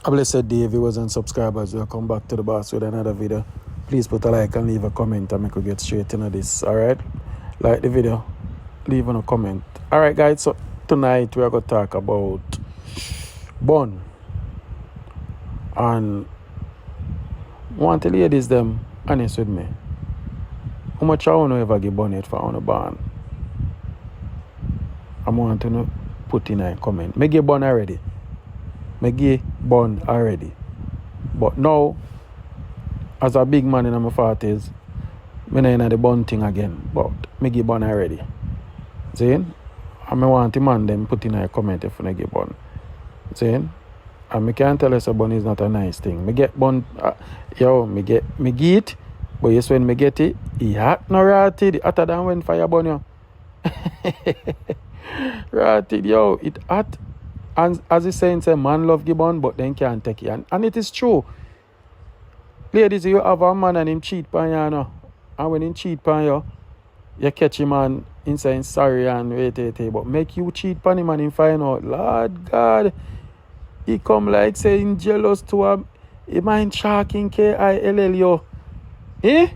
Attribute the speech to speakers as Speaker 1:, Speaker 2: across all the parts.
Speaker 1: A blessed day, viewers and subscribers. We'll come back to the boss with another video. Please put a like and leave a comment and make we get straight into this. Alright? Like the video, leave a comment. Alright guys, so tonight we are going to talk about bun. And I want the ladies them honest with me. How much I want to ever give bun it for on a bun? I want to put in a comment. Me give bun already. Me give bun already. But now, as a big man in my 40s, me not in the bun thing again. But me give bun already. See? And I want the man them put in a comment if I give bun. See? And me can't tell us a bun is not a nice thing. Me get bun, me get it. But yes, when me get it, it hot no rotted. Hotter than when fire burn you. Rotted, yo, it hot. And as he's saying, say man love gibbon, but then can't take it. And it is true. Ladies, you have a man and him cheat on you, no? And when him cheat on you, you catch him and him saying sorry and wait. But make you cheat on him and him find out, Lord God, he come like saying jealous to him. He mind sharking KILL yo. Eh?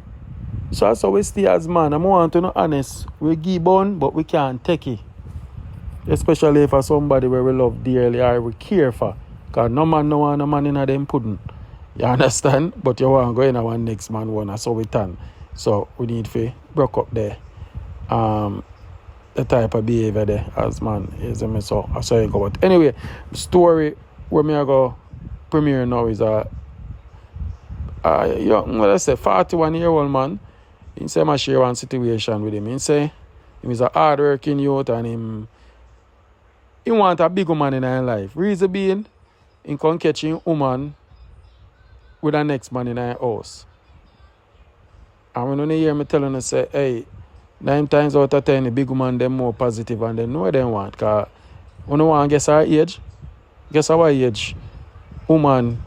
Speaker 1: So that's how we stay as man. I want to know honest. We give bun, but we can't take it. Especially for somebody where we love dearly or we care for. Because no man want a man in a them pudding. You understand? But you want to go in a one next man one. That's how we turn. So we need to break up there. The type of behavior there as man is a mess up. I saw you go. But anyway, the story where me I go premiere now is a young, well, I say 41-year-old man. He say I share one situation with him. He say he is a hard-working youth and he want a big woman in his life. Reason being, he can catch a woman with the next man in his house. And when you hear me telling you, say, hey, 9 times out of 10, the big woman, them more positive and they know what they want. Because when you want to guess our age, guess our age, woman,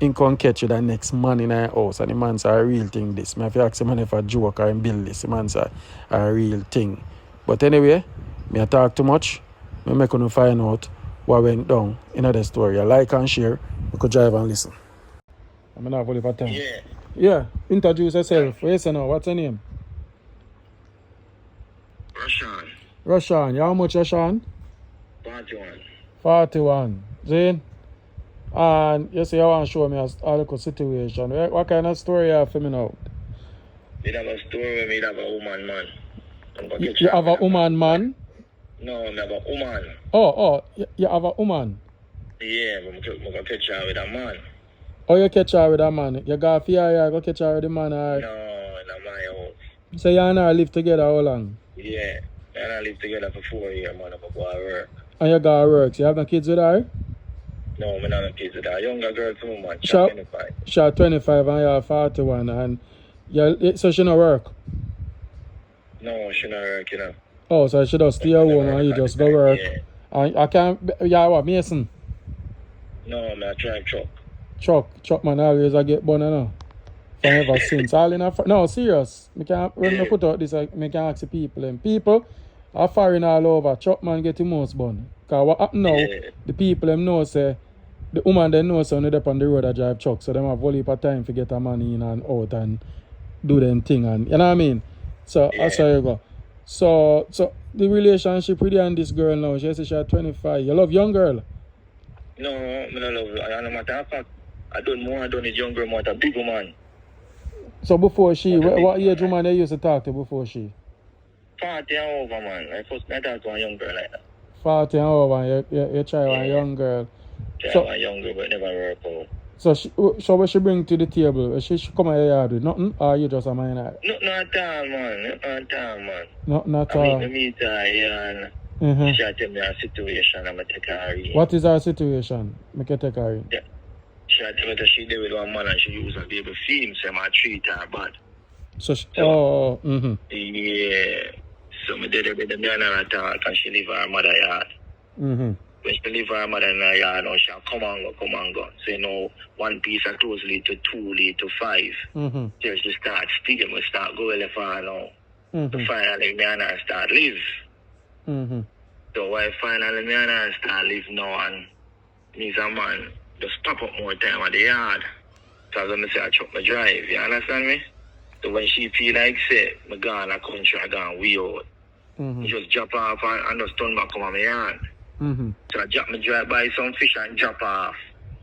Speaker 1: he can catch the next man in his house. And the man say a real thing this. I have to ask the man if a joke or build this. The man say a real thing. But anyway, I talk too much. I make you find out what went down in the story. You like and share. You could drive and listen. I'm not volume for time. Yeah. Introduce yourself. Yes or no? What's your name? Rashan. You how much, Rashan? 41. Zane? And you say you want to show me a little situation. What kind of story you have for me now?
Speaker 2: You have a story where you have a woman, man.
Speaker 1: You have a woman, man?
Speaker 2: No, I have a woman.
Speaker 1: Oh, you have a woman?
Speaker 2: Yeah, I'm going to catch her with a man.
Speaker 1: Oh, you catch her with a man? You got fear, you go catch her with a man? Or...
Speaker 2: No, in my house.
Speaker 1: So you and her live together how long?
Speaker 2: Yeah, me and her live together for 4 years, man. I'm going to work.
Speaker 1: And you got work? So you have no kids with her?
Speaker 2: No, I don't have kids with her. Younger girl too, man. She's 25.
Speaker 1: She's 25 and you're 41. And so she not work?
Speaker 2: No, she not work, you know.
Speaker 1: Oh, so she just stay at home and you just go work.
Speaker 2: Yeah.
Speaker 1: And I can't, yeah, what, Mason?
Speaker 2: No, I'm not trying truck.
Speaker 1: Truck man always I get bun now. Forever since. All in a, no, serious. When I put out this, I can ask the people. And people are foreign all over. Truck man get the most bun. Because what happen now, the people them know say, the woman they know so when they on the road I drive truck. So them have a of time to get a man in and out and do them thing. And you know what I mean? So that's how you go. So the relationship with you and this girl now, she says she's 25. You love young girl?
Speaker 2: No, I don't love her. And matter of fact, I don't need young girl, more a big woman.
Speaker 1: So before she, what age woman they used to talk to before she?
Speaker 2: 40 and over, man. I first met her to a young girl like that.
Speaker 1: 40 and over, you try one young girl.
Speaker 2: Try one young girl, but never work out.
Speaker 1: So what she bring to the table? She come at your yard with nothing, or you just a minor?
Speaker 2: Nothing at all, man.
Speaker 1: Nothing at all.
Speaker 2: I meet her here and she tell me her situation. I'm going to take her in.
Speaker 1: What is her situation? Make you take her in?
Speaker 2: Yeah. She tell me that she live with one man and she use a baby film, so I treat her bad.
Speaker 1: So
Speaker 2: Yeah. So I did it with the man and talk and she live her mother yard. When she leave her mother in her yard, now she'll come and go. So, you know, one piece of clothes lead to 2, lead to 5. Till she start speaking, we start going far now. So finally, me and her start live. So, why finally me and her start live now and he's a man, just pop up more time at the yard. So as I say, I chuck my drive, you understand me? So when she feel like say, I gone a country, I gone way out. Just drop off and just turn back come on my yard. So I drop my drive by some fish and drop off.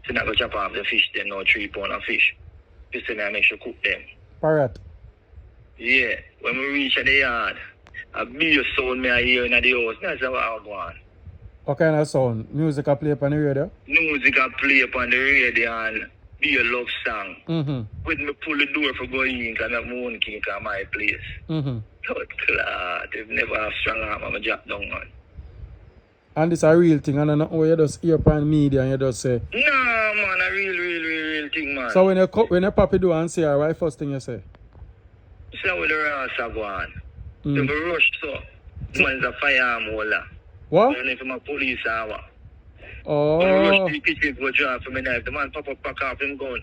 Speaker 2: So I go drop off the fish, then no 3 pound of fish. This time I make sure cook them.
Speaker 1: Parrot.
Speaker 2: Yeah, when we reach at the yard, a big sound me I hear in the house. That's how I go on.
Speaker 1: What kind of sound? Music I play upon the radio?
Speaker 2: Music I play upon the radio and be a love song. When me pull the door for going in, because I'm my own king at my place. Lord God, they've never have strong arm, I'm a drop down, man.
Speaker 1: And this a real thing, and not you just hear upon media and you just say.
Speaker 2: No, man, a real thing, man.
Speaker 1: So when you pop it do and say, right, first thing you say?
Speaker 2: So with the rasta go on. So we rush so. Man's a firearm holder.
Speaker 1: What?
Speaker 2: I don't know if I'm a police or what.
Speaker 1: Oh.
Speaker 2: When we rush to the kitchen to go drive for my knife, the man pop up pack off him gun.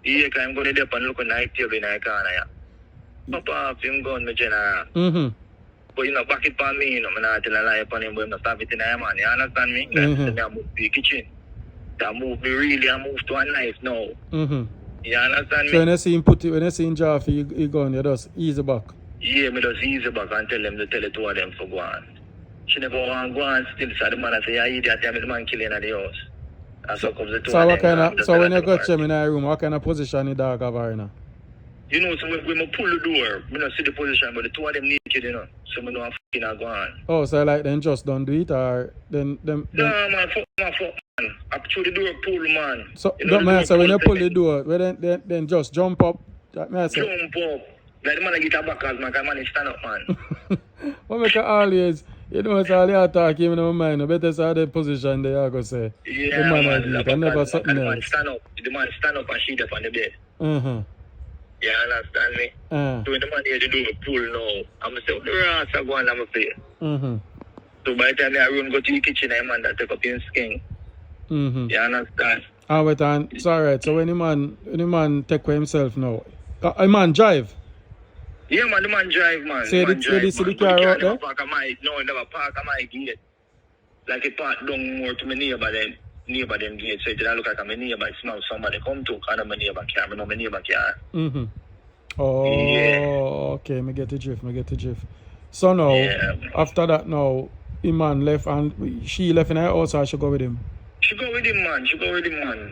Speaker 2: Yeah, because I'm going to dip and look on the table in the corner, yeah. Pop off him gun, my general. But you know, back it on me, you know, I'm not telling a lie upon him, but I'm not stop it in the man, you understand me? Like, I move to the kitchen. I move to a knife now. You understand me?
Speaker 1: So when you see him put it, when you see him draw for your gun, you just ease back?
Speaker 2: Yeah, me just ease back and tell them to tell the two of them for go on. She never want to go on still, so the man I say, yeah, idiot, tell me the man killing at the house. And so comes the two of them.
Speaker 1: So when you got him in the room, what kind of position the dog have her in?
Speaker 2: You know, so when I pull the door, I don't see the position, but the two of them naked, you know. So I know I'm fucking go on.
Speaker 1: Oh, so like them just don't do it, or them
Speaker 2: No, man, fuck, man. Up through the door, pull, man.
Speaker 1: So,
Speaker 2: you know,
Speaker 1: man, so when you pull the door, then just jump up. That may I say.
Speaker 2: Jump up. Like the man get a back as man, because man is stand up, man.
Speaker 1: What make always, you know, it's all the attack, even in my mind. I better say the position there, I go say.
Speaker 2: Yeah,
Speaker 1: the man
Speaker 2: man.
Speaker 1: I never something
Speaker 2: the
Speaker 1: else.
Speaker 2: Man stand up. The man stand up and sheet up on the bed. You understand me? So when the man here to do the pull now, I'm going to say, the rasta go on, I'm going to play. So by the time I run go to the kitchen, I man that take up your skin. You understand?
Speaker 1: Ah, wait, and it's alright. So when the man take for himself now, a man drive?
Speaker 2: Yeah, man, the man drive, man.
Speaker 1: So you see the car out there?
Speaker 2: No, never park at my gate. Like it park down more to my neighbor them gate. So it didn't look like I'm a neighbor. It's now somebody come to kind of my neighbor car. I know my neighbor car.
Speaker 1: Oh, yeah. Okay, me get the drift. So now, after that now, the man left and she left in her house, or she go with him?
Speaker 2: She go with him, man.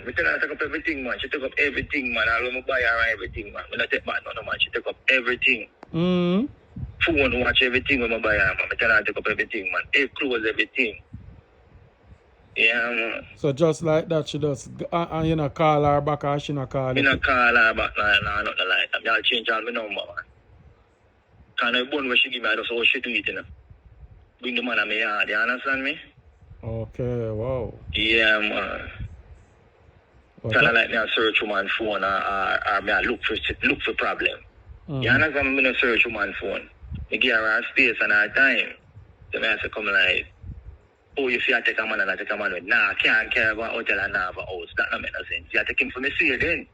Speaker 2: We tell her to take up everything, man. She take up everything, man. I will buy her everything, man. When I take back, no, man. She take up everything. Phone, watch everything when I buy her, man. I tell her to take up everything, man. Clothes, everything. Yeah, man.
Speaker 1: So just like that, she does, and you know, call her back, or she not call you?
Speaker 2: Me not call her back, no, not like that. I'll change all my number, man. Kind of bone where she give me, I just how she do it, you know. Bring the man in my yard, you understand me?
Speaker 1: Okay, wow.
Speaker 2: Yeah, man. Kind of like me a search woman phone, or me a look for problem. You understand me? Me no search woman phone. Me give her space and her time. So me I say come like, oh, you see I take a man and I take a man with, nah, I can't care about hotel and nah, about house. That don't make no sense. You take him for me see then.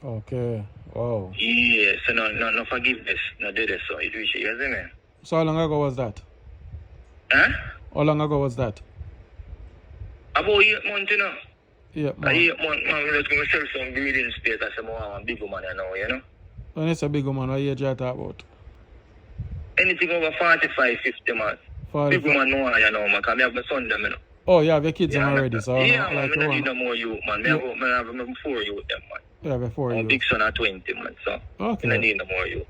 Speaker 1: Okay, wow.
Speaker 2: Yeah, so no forgiveness, no do this, so it reach it, you see me?
Speaker 1: So how long ago was that?
Speaker 2: Huh?
Speaker 1: How long ago was that?
Speaker 2: About 8 months, you know.
Speaker 1: 8 months.
Speaker 2: 8 months, man, I just give myself some breathing space. I say, I'm a big woman, you know.
Speaker 1: When it's a big woman, what age you talk about?
Speaker 2: Anything over 45, 50, man.
Speaker 1: 45.
Speaker 2: Big woman, no, you know, man, because I have my son, them, you know.
Speaker 1: Oh, you have your kids already, so...
Speaker 2: Yeah, man, I don't need no more youth, man. I have 4 youth, them, man.
Speaker 1: Yeah, before you.
Speaker 2: My big son at 20, man, so...
Speaker 1: Okay.
Speaker 2: I don't need no more youth.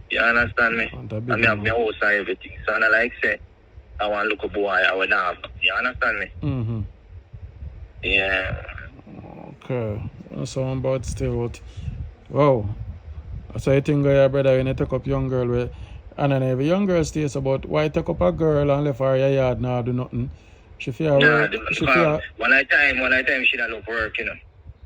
Speaker 2: You understand me? And I have my house and everything. So I like say, I want to look a boy, I would have. You understand me? Yeah.
Speaker 1: Okay. So I'm about still. Wow. So I think your brother when you take up young girl with, and then every young girl stays about why take up a girl and left her in your yard now do nothing. She feel
Speaker 2: one time she don't look work, you know.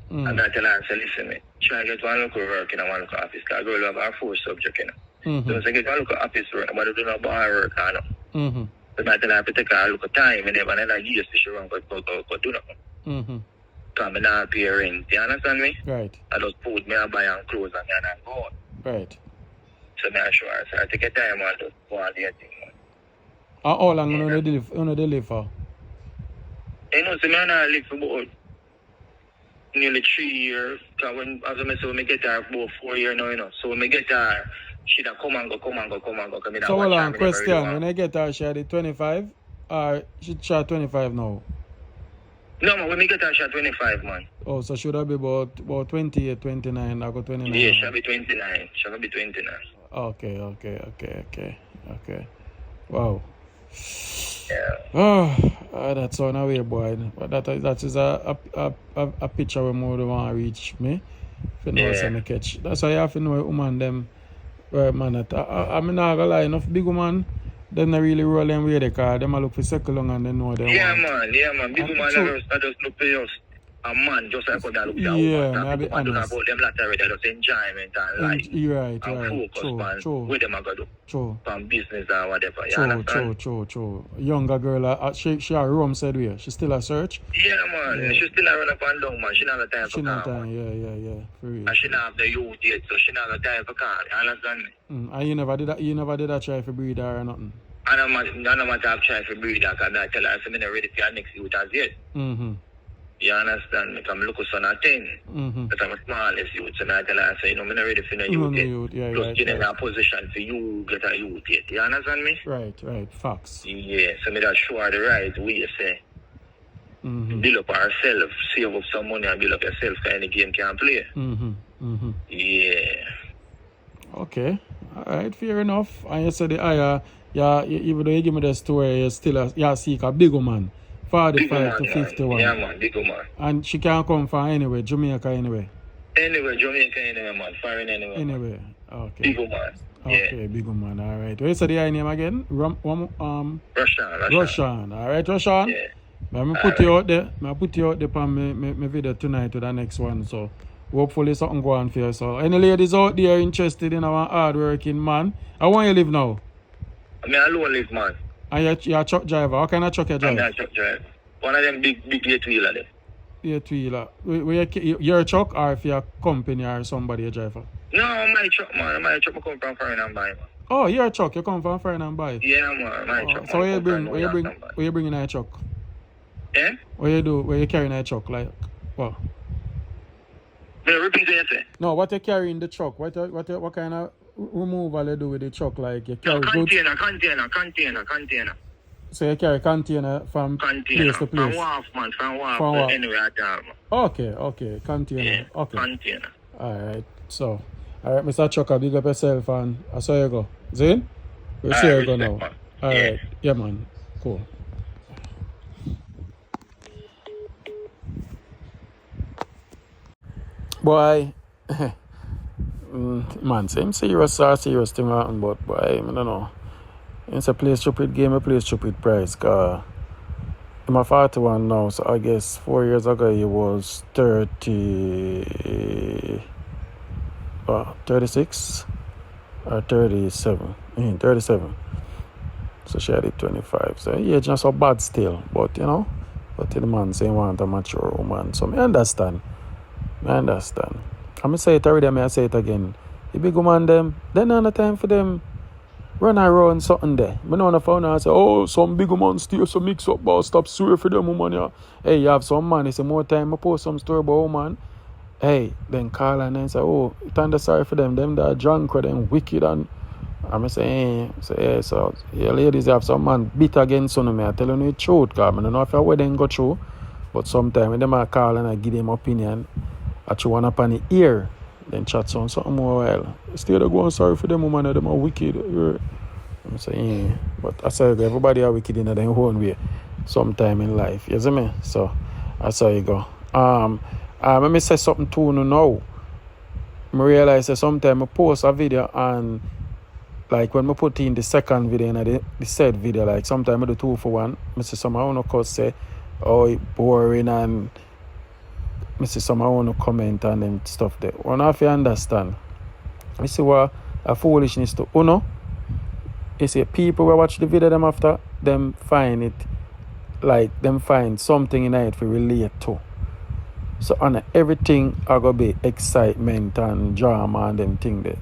Speaker 2: And I tell her, say, listen me, try to get one look work in one look office, because girl have her 4 subject, you know. So I get one look office work, nobody do no bar work, you know. But I tell her to take a look at time, and then I use to show go do nothing. Because I not pay rent, you understand me?
Speaker 1: Right.
Speaker 2: I just put me and buy and clothes and I go on.
Speaker 1: Right.
Speaker 2: So I'm sure, so I take a time and just go on the thing.
Speaker 1: How long you they live for?
Speaker 2: You know, so I live for about nearly 3 years. Because when, as I say, when I get her about 4 years now, you know. So when I get her, she'd come and go.
Speaker 1: So hold on, question. When I get her, she had 25? Or she shot 25 now?
Speaker 2: No, man, when I get her, she's 25, man.
Speaker 1: Oh, so should I be about 28, 29, I go 29?
Speaker 2: Yeah, she'll be 29. She'll be 29.
Speaker 1: Okay. Wow.
Speaker 2: Yeah.
Speaker 1: Oh, that's on away, boy. But that is a picture where more want to reach me. If you know what I catch. That's why you have to know woman them where man at. I'm not gonna lie, enough big woman, them not really roll them way they car. Them a look for circle long and they know them.
Speaker 2: Yeah, man. Big woman I just look for us. A man just like that look for a woman. Big woman don't know about them latter, they just enjoyment and life.
Speaker 1: Right.
Speaker 2: And focus on where them are going to do.
Speaker 1: True.
Speaker 2: From business or whatever.
Speaker 1: True. Younger girl, she a room said where? She still a search?
Speaker 2: Yeah, man. She still a run up and down, man. She not have time for car.
Speaker 1: Yeah. For real.
Speaker 2: And she not have the youth yet, so she not have time for car. You understand me?
Speaker 1: And you never did that try for breed her or nothing?
Speaker 2: I don't want to have try for breed her, because I tell her I'm not ready for your next youth as yet. You understand me? I'm looking son at 10. But I'm a smallest youth, so I tell her, I say, I'm not ready for the youth yet. Plus, you're in a position for you get a youth yet. You understand me?
Speaker 1: Right. Facts.
Speaker 2: Yeah, so me that show her the right way, say. Build up ourselves, save up some money and build up yourself, because any game can play. Yeah.
Speaker 1: Okay. Alright, fair enough. And you said even though you give me the story, you still seek a big woman. 45 to 51.
Speaker 2: Yeah, man, big woman.
Speaker 1: And she can come from anywhere, Jamaica anyway.
Speaker 2: Jamaica anyway, man. Foreign anyway.
Speaker 1: Anyway, okay.
Speaker 2: Big woman.
Speaker 1: Okay, big woman. All right. What is the name again?
Speaker 2: Roshan.
Speaker 1: All right, Roshan.
Speaker 2: Yeah.
Speaker 1: I'm put you out there. I put you out there on my video tonight to the next one. So hopefully something go on for you. So any ladies out there interested in our hard-working man, I want you live now.
Speaker 2: I alone live, man.
Speaker 1: And you're a truck driver. What kind of truck you drive?
Speaker 2: I'm a truck driver. One of them big 8-wheeler there.
Speaker 1: 8-wheeler. You're a truck or if you're a company or somebody a driver?
Speaker 2: No, my truck, man. My truck I come from foreign and buy, man.
Speaker 1: Oh, you're a truck. You come from foreign and buy?
Speaker 2: Yeah, man. My truck.
Speaker 1: So where you bring in a truck?
Speaker 2: Eh?
Speaker 1: What you carrying a truck? Like what?
Speaker 2: Repeat what you say.
Speaker 1: No, what you carry in the truck? What kind of removal you do with the truck? Like you carry
Speaker 2: container.
Speaker 1: So you carry container from place to place?
Speaker 2: From wharf to anywhere at all.
Speaker 1: Okay. Container.
Speaker 2: Yeah,
Speaker 1: okay.
Speaker 2: Container.
Speaker 1: Alright, Mr. Trucker, big up yourself and I saw you go. Zane? We see you go now. Alright, yeah man. Cool. Boy, man, same serious thing happen, but boy, I don't know. It's a play stupid game, I play stupid price, cause I'm 41 now, so I guess 4 years ago he was 36 or 37. 37. So she had it 25. So yeah, just so bad still, but the man saying want a mature woman. So I understand. I'm gonna say it already, I say it again. The big woman them, they don't have time for them run around something there. I know on the phone and say, some big woman steal some mix up, but stop swear for them woman. Yeah. Hey, you have some man, it's more time I post some story about woman. Hey, then call and then say, it's under sorry for them that are drunk or them wicked and I'm saying, so yeah, ladies have some man beat against some of me. I tell you the truth, because I don't know if your wedding go through, but sometimes when them are call and I give them opinion, I chew one up on the ear, then chat something more while. Instead of going sorry for them woman, them are wicked. I'm saying, but I say everybody are wicked in their own way sometime in life. You see me? So that's how you go. Let me say something to you now. I realize that sometimes I post a video and like when I put in the second video and the third video, like sometimes I do 2 for 1. I see some I want to say, it's boring and I see some I want to comment and them stuff there. One have to understand. I see what a foolishness to uno. You see people who watch the video them after them find it like them find something in it to relate to. So on everything I go be excitement and drama and them thing there.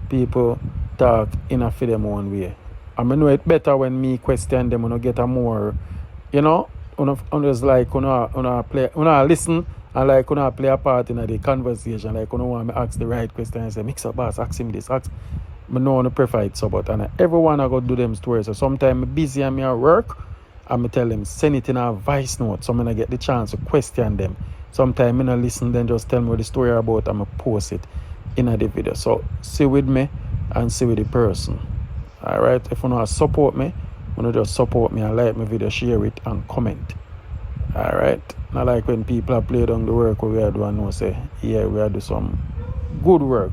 Speaker 1: People talk in a for them own way. I know it better when me question them and get a more, just like una listen and like una play a part in the conversation. Like una want me ask the right question and say, MIXUP boss, ask him this, ask. I know I prefer it so, but and everyone I go do them stories. So sometimes I'm busy and me at work, and I tell them send it in a voice note, so I get the chance to question them. Sometimes I don't listen, then just tell me what the story about, and I post it in the video. So see with me and see with the person. Alright, if you want to support me, you just support me and like my video, share it and comment. Alright, not like when people are playing on the work we are doing and say, yeah, we are doing some good work.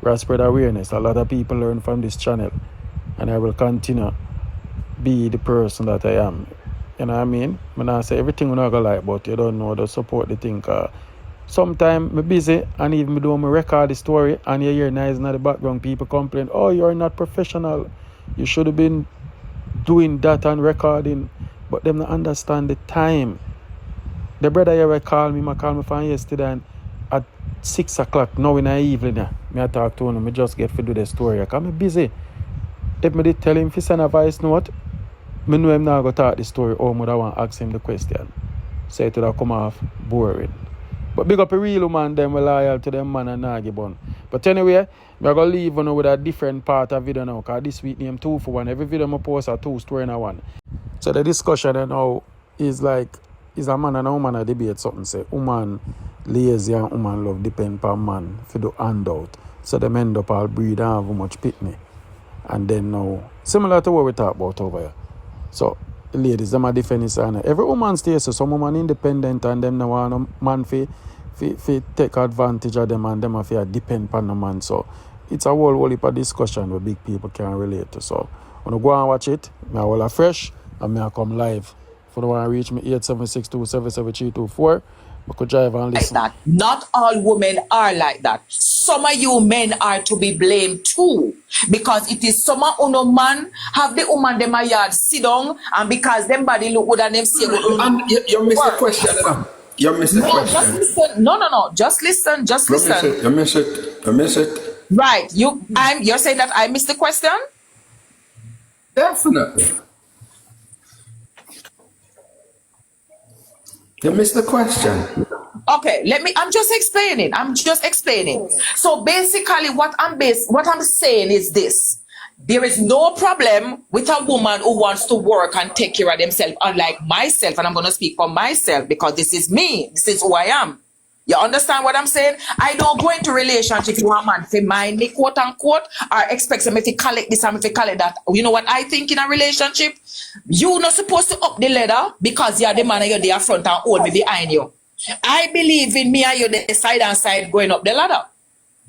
Speaker 1: We are spread awareness. A lot of people learn from this channel, and I will continue be the person that I am. You know what I mean? When I say everything you're not gonna like, but you don't know, to support the thing. Sometimes I'm busy, and even me do me record the story, and you hear nice in the background people complain, oh, you're not professional. You should have been doing that and recording. But them not understand the time. The brother here called me from yesterday, and at 6 o'clock now in the evening, I talk to him, I just get to do the story. I'm busy. If I did tell him to send a voice note, I know him not going to talk the story, or I want to ask him the question. So it would come off boring. But big up a real woman, them we loyal to them man and nagi bun. But anyway, we're going to leave with a different part of video now, because this week name 2 for 1. Every video I post a 2 story in a 1. So the discussion now is like, is a man and a woman a debate something say woman lazy and woman love depend on man for the handout. So them end up all breed and have much pitney. And then now, similar to what we talk about over here. So ladies, them a defend this and every woman stays so some woman independent and them now want a man fi take advantage of them and them a fi depend on the man. So it's a whole heap of discussion where big people can relate to. So when you go and watch it, I will fresh and I come live. For the one to reach me 876277324, I could drive and listen.
Speaker 3: Like that. Not all women are like that. Some of you men are to be blamed too. Because it is some of no man have the woman them a yard sit down and because them body look good and them say
Speaker 4: and you missed the question. You missed the question.
Speaker 3: Just listen. No. Just listen. Just listen.
Speaker 4: You miss it. You miss it.
Speaker 3: Right. You're saying that I missed the question?
Speaker 4: Definitely. You missed the question.
Speaker 3: Okay, I'm just explaining. So basically what I'm saying is this. There is no problem with a woman who wants to work and take care of themselves, unlike myself, and I'm going to speak for myself because this is me. This is who I am. You understand what I'm saying? I don't go into relationship with a man for mind me, quote unquote, or expect me to collect this and to collect that. You know what I think in a relationship? You're not supposed to up the ladder because you're the man and you're there front and hold me behind you. I believe in me and you the side and side going up the ladder.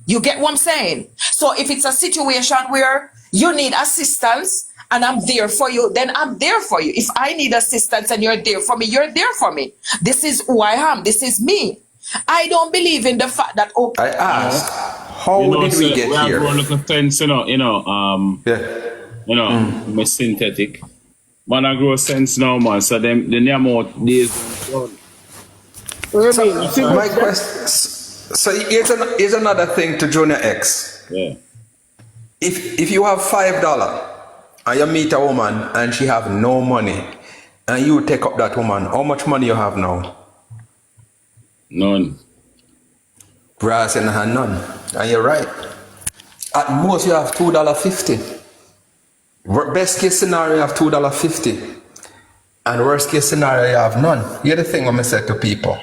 Speaker 3: You get what I'm saying? So if it's a situation where you need assistance and I'm there for you, then I'm there for you. If I need assistance and you're there for me, you're there for me. This is who I am. This is me. I don't believe in the fact that
Speaker 4: I asked, how did we get here?
Speaker 5: We have a fence, yeah. Synthetic. Man, I grow sense now, man. So the name out days.
Speaker 4: My question. So here's another thing to Junior X.
Speaker 5: Yeah.
Speaker 4: If you have $5 and you meet a woman and she have no money and you take up that woman, how much money you have now?
Speaker 5: None.
Speaker 4: Brass in hand, none. And you're right. At most you have $2.50. Best case scenario you have $2.50. And worst case scenario you have none. Here's the thing I'm going to say to people.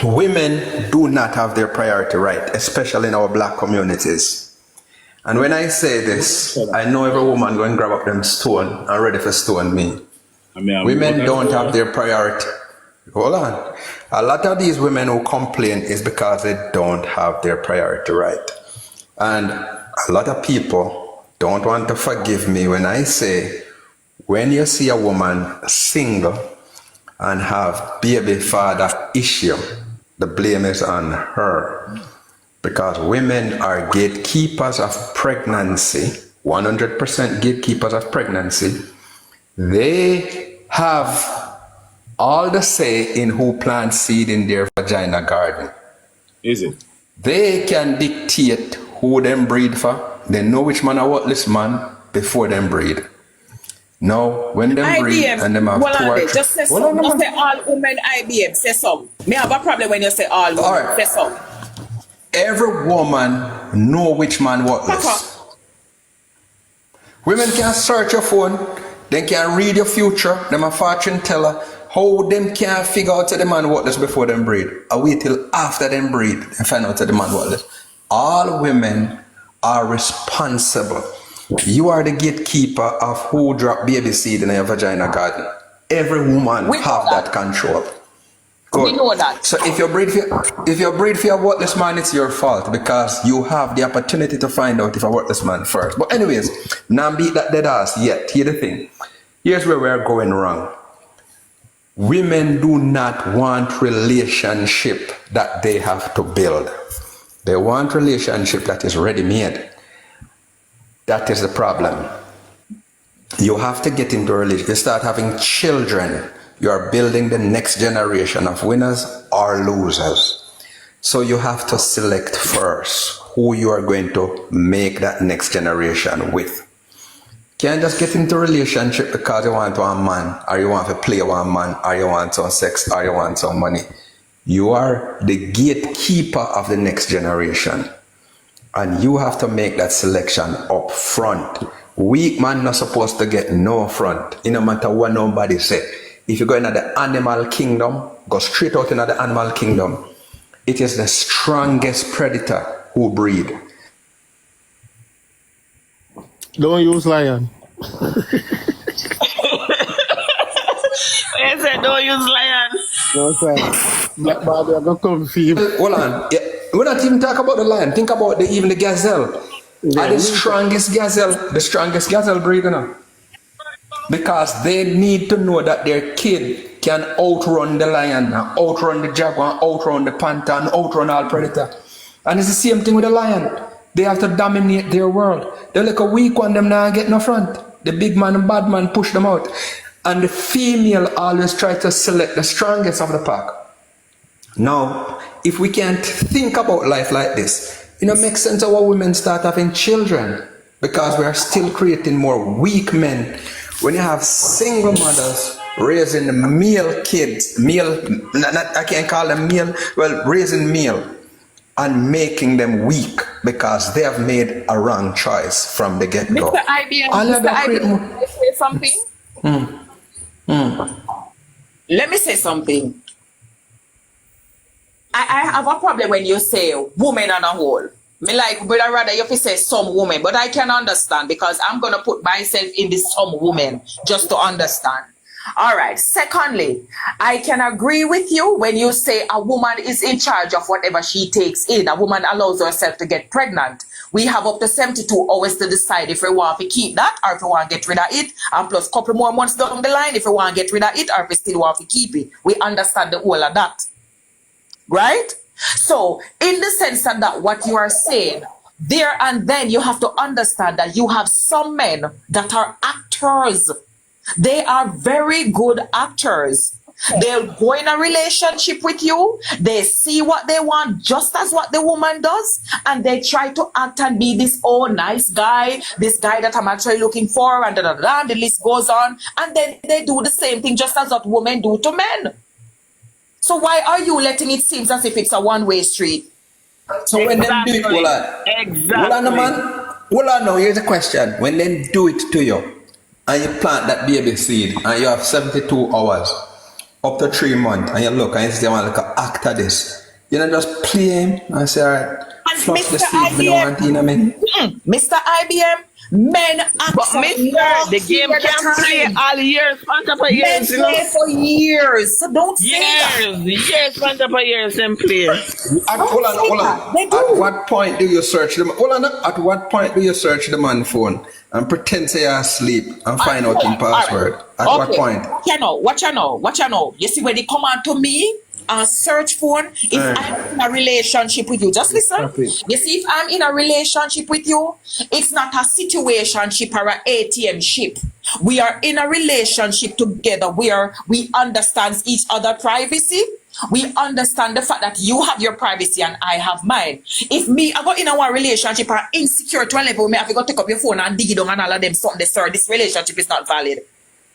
Speaker 4: Women do not have their priority right, especially in our black communities. And when I say this, I know every woman going to grab up them stone and ready for stone me. Women don't have their priority. Hold on. A lot of these women who complain is because they don't have their priority right. And a lot of people don't want to forgive me when I say, when you see a woman single and have baby father issue, the blame is on her. Because women are gatekeepers of pregnancy, 100% gatekeepers of pregnancy. They have all the say in who plants seed in their vagina garden.
Speaker 5: Is it?
Speaker 4: They can dictate who them breed for. They know which man a worthless man before them breed. No, when them breed
Speaker 3: IBM,
Speaker 4: and them have
Speaker 3: well,
Speaker 4: two or three.
Speaker 3: just say some. Just say all women IBM. Say some. Me have a problem when you say all women.
Speaker 4: Alright.
Speaker 3: Say some.
Speaker 4: Every woman know which man worthless. Women can search your phone, they can read your future, them a fortune teller. How them can figure out that the man worthless before them breed? I wait till after them breed and find out that the man worthless. All women are responsible. You are the gatekeeper of who drop baby seed in your vagina garden. Every woman have that control. Good.
Speaker 3: We know that.
Speaker 4: So if you breed for a worthless man, it's your fault because you have the opportunity to find out if a worthless man first. But anyways, now beat that dead ass yet. Here's the thing. Here's where we're going wrong. Women do not want relationship that they have to build. They want relationship that is ready-made. That is the problem. You have to get into a relationship. You start having children. You are building the next generation of winners or losers. So you have to select first who you are going to make that next generation with. Can't just get into a relationship because you want one man, or you want to play one man, or you want some sex, or you want some money. You are the gatekeeper of the next generation. And you have to make that selection up front. Weak man not supposed to get no front. It no matter what nobody say. If you go into the animal kingdom, go straight out into the animal kingdom. It is the strongest predator who breed.
Speaker 6: Don't use lion.
Speaker 7: I said don't use lion.
Speaker 6: No, sir. Black Barbie, I'm going to come for you.
Speaker 4: Hold on. Yeah. We're not even talking about the lion. Think about even the gazelle.
Speaker 6: Yeah.
Speaker 4: The strongest gazelle breed, you know. Because they need to know that their kid can outrun the lion, outrun the jaguar, outrun the panther, and outrun all predator. And it's the same thing with the lion. They have to dominate their world. They're like a weak one, them now get no front. The big man and bad man push them out. And the female always try to select the strongest of the pack. Now, if we can't think about life like this, it makes sense how women start having children. Because we are still creating more weak men. When you have single mothers raising male kids, I can't call them male, well, raising male and making them weak because they have made a wrong choice from the get-go.
Speaker 3: Mr. IBM, can I say something? Let me say something. I have a problem when you say woman on a whole. Me like, but I rather you say some woman, but I can understand because I'm going to put myself in this some woman just to understand. All right. Secondly, I can agree with you when you say a woman is in charge of whatever she takes in. A woman allows herself to get pregnant. We have up to 72 hours to decide if we want to keep that or if we want to get rid of it. And plus a couple more months down the line if we want to get rid of it or if we still want to keep it. We understand the whole of that. Right? So, in the sense that what you are saying, there and then you have to understand that you have some men that are actors. They are very good actors. They'll go in a relationship with you. They see what they want just as what the woman does. And they try to act and be this, oh, nice guy, this guy that I'm actually looking for, and the list goes on. And then they do the same thing just as what women do to men. So why are you letting it seem as if it's a one-way street?
Speaker 4: So when they do it, hold on, man. Hold on now, here's a question. When they do it to you, and you plant that baby seed, and you have 72 hours, up to 3 months, and you look, and you say, well, look, actor this. You know, just play him, and say, all right, flush the seed, we don't want to, you know what I mean?
Speaker 3: Mr. IBM, men act
Speaker 7: but Mr. The game can play all years, on top of years, you know?
Speaker 3: play for years, so don't say that.
Speaker 7: Years, on top of years, and play.
Speaker 4: Hold on. At what point do you search them? Hold on. At what point do you search the man's phone and pretend say you're asleep and find out his password? At what point?
Speaker 3: What you know? You see when they come on to me and search phone, if I'm in a relationship with you, just listen. You see, if I'm in a relationship with you, it's not a situationship or an ATM ship. We are in a relationship together where we understand each other privacy. We understand the fact that you have your privacy and I have mine. If me, I got in our relationship and insecure to a level, me have to go take up your phone and dig it down and all of them something, sir, this relationship is not valid.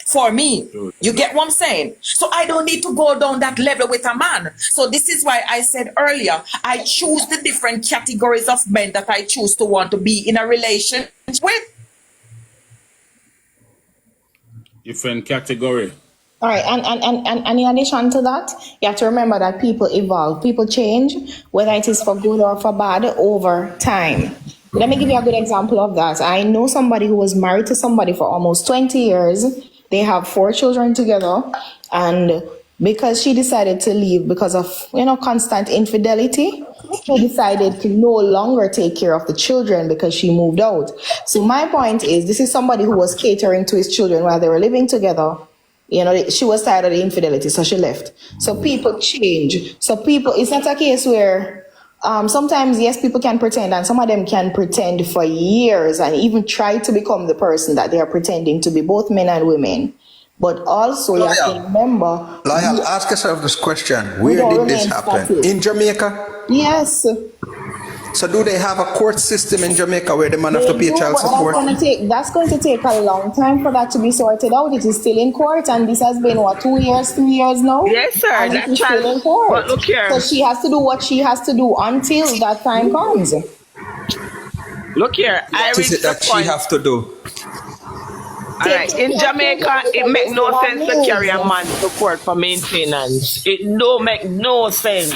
Speaker 3: For me, you get what I'm saying? So I don't need to go down that level with a man. So this is why I said earlier, I choose the different categories of men that I choose to want to be in a relationship with.
Speaker 5: Different category.
Speaker 8: All right, and in addition to that, you have to remember that people evolve, people change, whether it is for good or for bad, over time. Let me give you a good example of that. I know somebody who was married to somebody for almost 20 years. They have 4 children together, and because she decided to leave because of, constant infidelity, she decided to no longer take care of the children because she moved out. So my point is, this is somebody who was catering to his children while they were living together. She was tired of the infidelity, so she left. So people change. So people, it's not a case where sometimes, yes, people can pretend, and some of them can pretend for years and even try to become the person that they are pretending to be, both men and women. But also, you have to remember...
Speaker 4: Loyal, ask yourself this question. Where did this happen?
Speaker 8: Static.
Speaker 4: In Jamaica?
Speaker 8: Yes.
Speaker 4: So do they have a court system in Jamaica where the man have to pay child support?
Speaker 8: That's going to take a long time for that to be sorted out. It is still in court, and this has been, 2 years, 3 years now?
Speaker 7: Yes, sir.
Speaker 8: And
Speaker 7: That
Speaker 8: it is
Speaker 7: child,
Speaker 8: still in court.
Speaker 7: but look here.
Speaker 8: So she has to do what she has to do until that time comes.
Speaker 7: Look here.
Speaker 4: What is it that she have to do?
Speaker 7: All right. In Jamaica, it make no sense to carry a man to court for maintenance. It don't make no sense.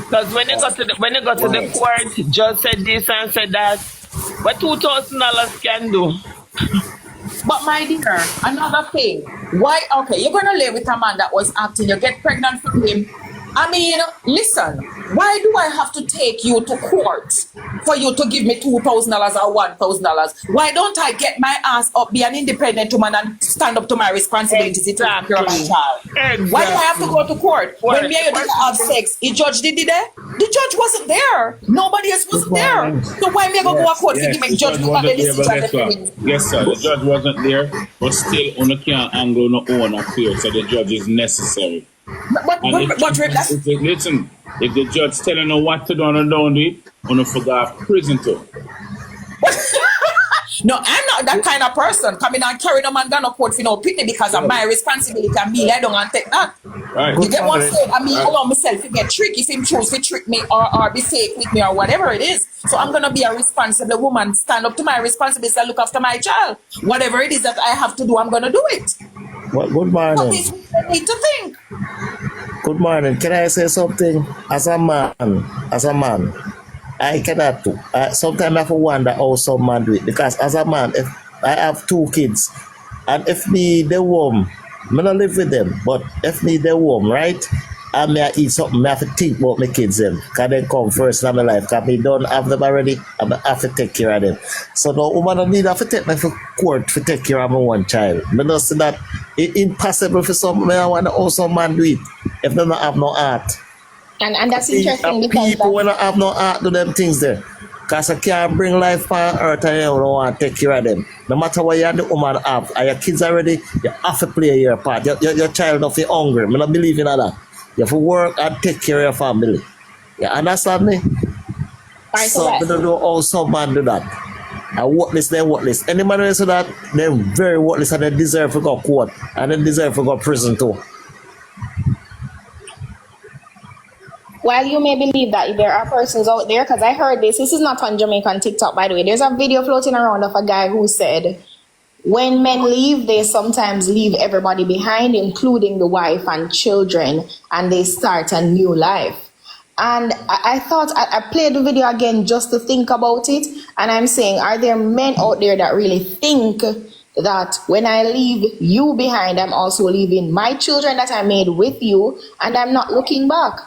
Speaker 7: Because when you go to the court, judge said this and said that. What $2,000 can do?
Speaker 3: But my dear, another thing. Why? Okay, you're gonna live with a man that was acting. You get pregnant from him. I mean, listen. Why do I have to take you to court for you to give me $2,000 or $1,000? Why don't I get my ass up, be an independent woman, and stand up to my responsibilities to take care of my child?
Speaker 7: Exactly.
Speaker 3: Why do I have to go to court? When me and you did have sex, the judge did it there? The judge wasn't there. Nobody else wasn't there. So why me go to court to give me judge look at the decision?
Speaker 5: Yes, sir. The judge wasn't there, but still, on the can't angle no own affair, so the judge is necessary. Listen, if the judge telling you what to do and don't do it, you forgot prison too.
Speaker 3: No, I'm not that kind of person. Coming and carrying a man down a court for no pity because of my responsibility and me, I don't want to take that.
Speaker 5: Right.
Speaker 3: You get what I'm saying? I mean, allow myself to get tricked if him choose to trick me or be fake with me or whatever it is. So I'm going to be a responsible woman, stand up to my responsibility and look after my child. Whatever it is that I have to do, I'm going to do it.
Speaker 9: Well, good morning.
Speaker 3: So this is what I need to think.
Speaker 9: Good morning. Can I say something? As a man, I cannot do. Sometimes I have to wonder how some man do it. Because as a man, if I have 2 kids, and if me they warm, I don't live with them, but if me they warm, right? And me I eat something, I have to think about my kids them. Because they come first in my life. Because me don't have them already, I have to take care of them. So no woman don't need to take me for court to take care of my one child. I don't see that it's impossible for some man. I want to also man do it if they don't have no heart.
Speaker 8: And that's interesting because
Speaker 9: people when I have no heart do them things there. Because I can't bring life on earth and you don't want to take care of them. No matter what you and the woman have, and your kids already, you have to play your part. Your child don't feel hungry. I don't believe in that. You have to work and take care of your family. You understand me?
Speaker 8: Right,
Speaker 9: so I don't know how some man do that. And worthless, they're worthless. Any man who say that, they're very worthless and they deserve to go to court. And they deserve to go to prison too.
Speaker 8: While you may believe that there are persons out there, because I heard this is not on Jamaican TikTok, by the way. There's a video floating around of a guy who said, when men leave, they sometimes leave everybody behind, including the wife and children, and they start a new life. And I thought, I played the video again just to think about it, and I'm saying, are there men out there that really think that when I leave you behind, I'm also leaving my children that I made with you, and I'm not looking back?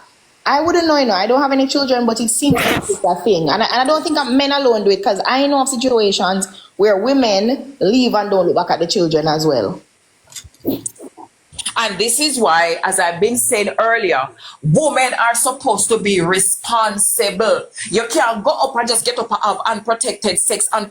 Speaker 8: I wouldn't know, I don't have any children, but it seems like it's a thing. And I don't think men alone do it, because I know of situations where women leave and don't look back at the children as well.
Speaker 3: And this is why, as I've been saying earlier, women are supposed to be responsible. You can't go up and just get up and have unprotected sex like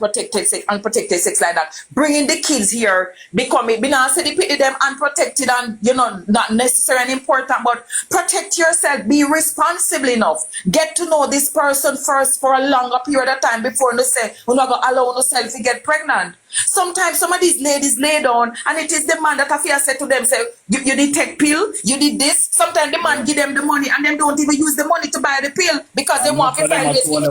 Speaker 3: that. Bringing the kids here, becoming, be not say they them unprotected and, you know, not necessary and important, but protect yourself. Be responsible enough. Get to know this person first for a longer period of time before you say, you're not going to allow yourself to get pregnant. Sometimes some of these ladies lay down and it is the man that have said to them, say, you did take pill, you did this. Sometimes the man give them the money and them don't even use the money to buy the pill because they want to find this for the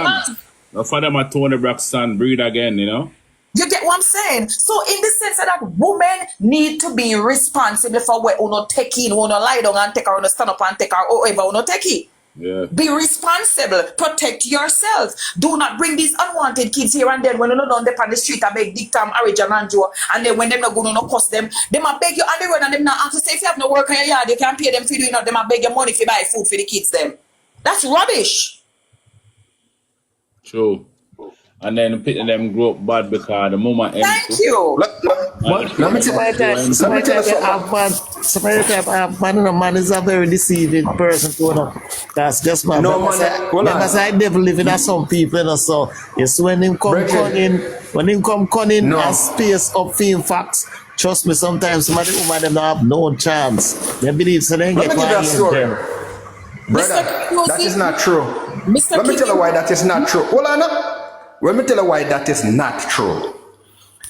Speaker 3: man.
Speaker 5: No, for them at Tony Braxton, breed again, you know?
Speaker 3: You get what I'm saying? So in the sense that women need to be responsible for what you not take in, you not lie down and take her, you stand up and take her, however you not take it.
Speaker 5: Yeah.
Speaker 3: Be responsible. Protect yourself. Do not bring these unwanted kids here and then when you're not on the street I beg Dick Tam, Harry, John and Joe, and then when them not going to cost them, they might beg you on the road and them not ask to say if you have no work in your yard, you can pay them for you know, they might beg your money if you buy food for the kids them. That's rubbish.
Speaker 5: True. And then picking them grow up bad because the moment
Speaker 3: Thank you.
Speaker 9: Let me tell you, man is a very deceiving person to know. That's just my because I never live in some people, you know, so it's when him come cunning and space up for facts. Trust me, sometimes some of the women them don't have no chance. They believe so they get
Speaker 4: that story. Brother, that is not true. Let me tell you why that is not true. Hold on. Let me tell you why that is not true.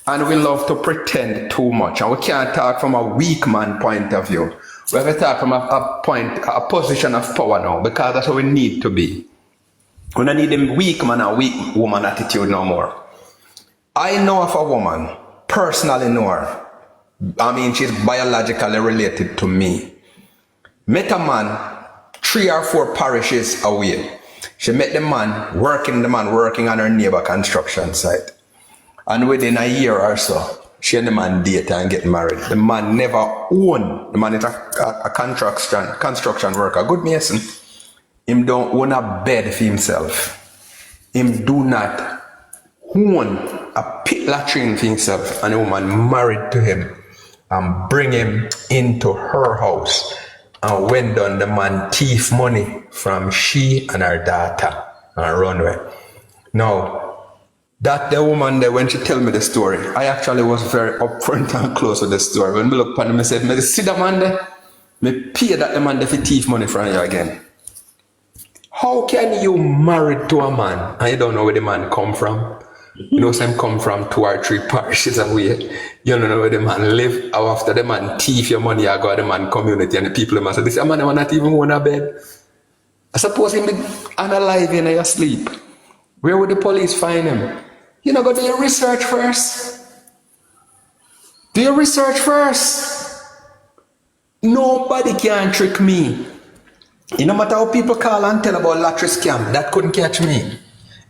Speaker 4: And we love to pretend too much. And we can't talk from a weak man point of view. We have to talk from a position of power now, because that's how we need to be. We don't need them weak man and weak woman attitude no more. I know of a woman, personally know her. I mean, she's biologically related to me. Met a man 3 or 4 parishes away. She met the man working on her neighbor construction site. And within a year or so, she and the man date and get married. The man never owned. The man is a construction worker, good mason. Him don't own a bed for himself. Him do not own a pit latrine for himself. And the woman married to him and bring him into her house. And when done, the man thief money from she and her daughter and run away. Now, that the woman there, when she tell me the story, I actually was very upfront and close with the story. When me look at him, I said, me see the man there, me pay that the man there for thief money from you again. How can you marry to a man and you don't know where the man come from? You know, some come from 2 or 3 parishes away. You don't know where the man live. Or after the man thief your money, I go to the man community and the people must say, this man not even own a bed. I suppose him be unalive in your sleep. Where would the police find him? You know, go do your research first. Do your research first. Nobody can trick me. No matter how people call and tell about lottery scam, that couldn't catch me.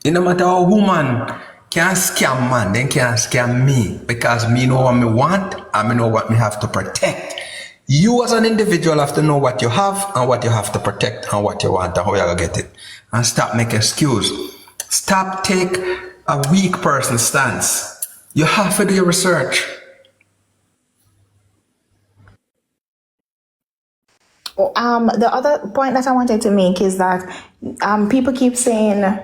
Speaker 4: No matter how woman can't scam man, then can't scam me, because me know what me want and me know what me have to protect. You as an individual have to know what you have and what you have to protect and what you want and how you're gonna get it. And stop making excuse. Stop take a weak person stance. You have to do your research.
Speaker 8: The other point that I wanted to make is that people keep saying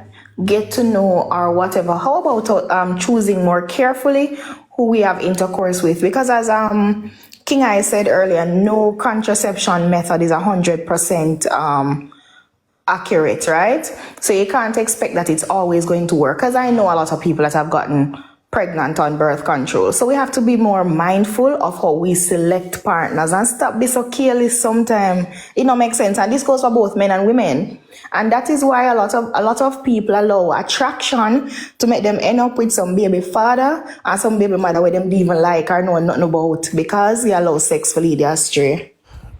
Speaker 8: get to know or whatever. How about choosing more carefully who we have intercourse with? Because as King I said earlier, no contraception method is 100% accurate, right? So you can't expect that it's always going to work. Because I know a lot of people that have gotten pregnant on birth control. So we have to be more mindful of how we select partners and stop being so careless sometimes. It don't make sense. And this goes for both men and women. And that is why a lot of people allow attraction to make them end up with some baby father and some baby mother where them don't even like or know nothing about, because they allow sex to lead you astray.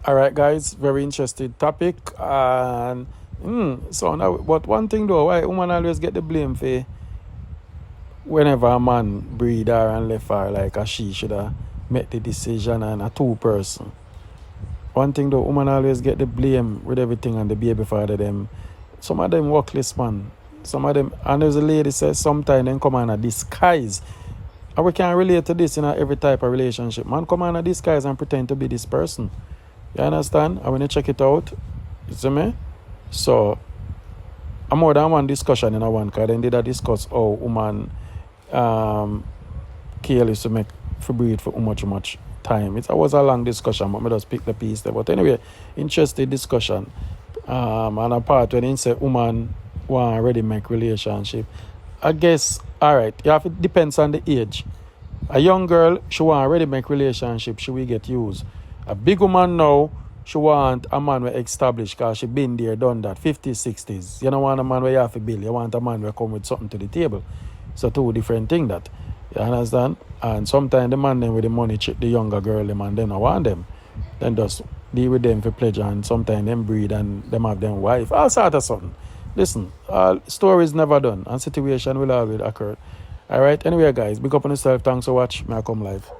Speaker 1: All right, guys, very interesting topic. And so now, but one thing though, why woman always get the blame for whenever a man breed her and left her, like a she should have made the decision and a 2-person. One thing though, woman always get the blame with everything and the baby father them. Some of them workless man. Some of them, and there's a lady says sometimes they come in a disguise And we can relate to this in every type of relationship. Man come on a disguise and pretend to be this person. You understand? And when you check it out, you see me? So, I'm more than one discussion in a one, because then did I discuss how woman kill is to make for breed for how much time. It was a long discussion, but I just pick the piece there. But anyway, interesting discussion. And a part when he say woman want already make relationship. I guess, alright, it depends on the age. A young girl, she want already make relationship, she will get used. A big woman now, she want a man who established because she been there, done that, 50s, 60s. You don't want a man where you have to build, you want a man who come with something to the table. So two different things that. You understand? And sometimes the man then with the money check the younger girl, the man then I want them. Then just deal with them for pleasure, and sometimes them breed and them have them wife. All sort of something. Listen, stories never done and situation will always occur. Alright, anyway guys, big up on yourself. Thanks for watching. May I come live.